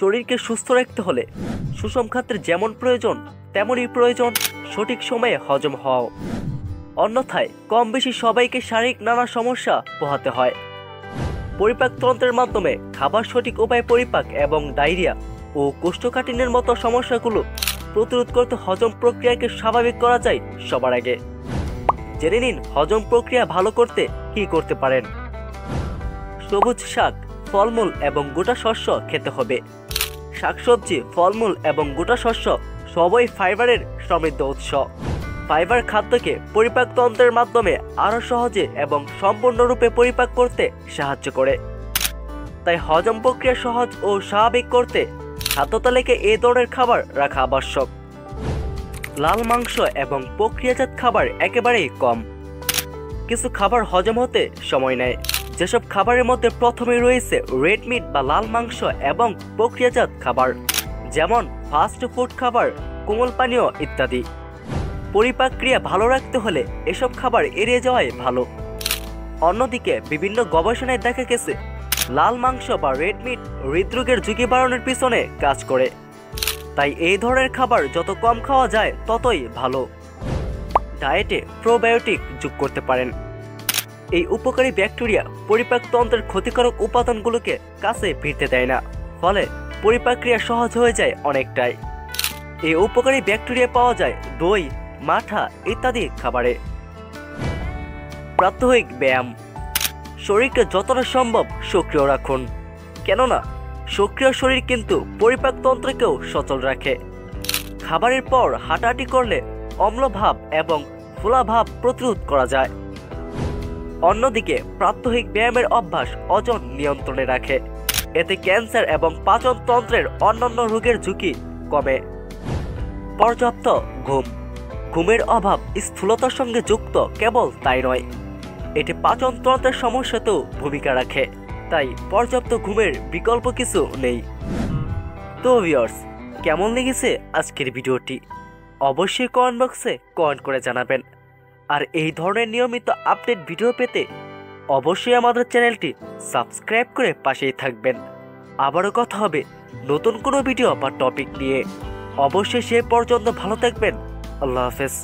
শরীরকে সুস্থ রাখতে হলে সুষম খাদ্যের যেমন প্রয়োজন তেমনই প্রয়োজন সঠিক সময়ে হজম হওয়াও। অন্যথায় কম বেশি সবাইকে শারীরিক নানা সমস্যা পোহাতে হয়। পরিপাকতন্ত্রের মাধ্যমে খাবার সঠিক উপায়ে পরিপাক এবং ডায়রিয়া ও কোষ্ঠকাঠিন্যের মতো সমস্যাগুলো প্রতিরোধ করতে হজম প্রক্রিয়াকে স্বাভাবিক করা যায় সবার আগে। জেনে নিন হজম প্রক্রিয়া ভালো করতে কি করতে পারেন। সবুজ শাক, ফলমূল এবং গোটা শস্য খেতে হবে। শাকসবজি, ফলমূল এবং গোটা শস্য সবই ফাইবারের সমৃদ্ধ উৎস। ফাইবার খাদ্যকে পরিপাকতন্ত্রের মাধ্যমে আরও সহজে এবং সম্পূর্ণরূপে পরিপাক করতে সাহায্য করে। তাই হজম প্রক্রিয়া সহজ ও স্বাভাবিক করতে খাদ্য তালিকায় এই ধরনের খাবার রাখা আবশ্যক। লাল মাংস এবং প্রক্রিয়াজাত খাবার একেবারেই কম। কিছু খাবার হজম হতে সময় নেয়। যেসব খাবারের মধ্যে প্রথমেই রয়েছে রেড মিট বা লাল মাংস এবং প্রক্রিয়াজাত খাবার, যেমন ফাস্ট ফুড খাবার, কোমল পানীয় ইত্যাদি। পরিপাক ক্রিয়া ভালো রাখতে হলে এসব খাবার এড়িয়ে যাওয়াই ভালো। অন্যদিকে বিভিন্ন গবেষণায় দেখা গেছে লাল মাংস বা রেড মিট হৃদরোগের ঝুঁকি বাড়ানোর পিছনে কাজ করে। তাই এই ধরনের খাবার যত কম খাওয়া যায় ততই ভালো। ডায়েটে প্রোবায়োটিক যোগ করতে পারেন। এই উপকারী ব্যাকটেরিয়া পরিপাকতন্ত্রের ক্ষতিকারক উপাদানগুলোকে কাছে ভিড়তে দেয় না, ফলে পরিপাক ক্রিয়া সহজ হয়ে যায় অনেকটাই। এই উপকারী ব্যাকটেরিয়া পাওয়া যায় দই, মাঠা ইত্যাদি খাবারে। প্রাত্যহিক ব্যায়াম। শরীরকে যতটা সম্ভব সক্রিয় রাখুন, কেননা সক্রিয় শরীর কিন্তু পরিপাকতন্ত্রকেও সচল রাখে। খাবারের পর হাঁটাহাঁটি করলে অম্লভাব এবং ফোলাভাব প্রতিরোধ করা যায়। অন্যদিকে প্রাত্যহিক ব্যায়ামের অভ্যাস ওজন নিয়ন্ত্রণে রাখে। এতে ক্যান্সার এবং পাচনতন্ত্রের অন্যান্য রোগের ঝুঁকি কমে। পর্যাপ্ত ঘুম। ঘুমের অভাব স্থূলতার সঙ্গে যুক্ত, কেবল তাই নয়, এটি পাচনতন্ত্রের সমস্যাতেও ভূমিকা রাখে। তাই পর্যাপ্ত ঘুমের বিকল্প কিছু নেই। তো ভিউয়ার্স, কেমন লেগেছে আজকের ভিডিওটি অবশ্যই কমেন্ট বক্সে কমেন্ট করে জানাবেন। আর এই ধরনের নিয়মিত আপডেট ভিডিও পেতে অবশ্যই আমাদের চ্যানেলটি সাবস্ক্রাইব করে পাশেই থাকবেন। আবারও কথা হবে নতুন কোনো ভিডিও বা টপিক নিয়ে। অবশ্যই সে পর্যন্ত ভালো থাকবেন। আল্লাহ হাফেজ।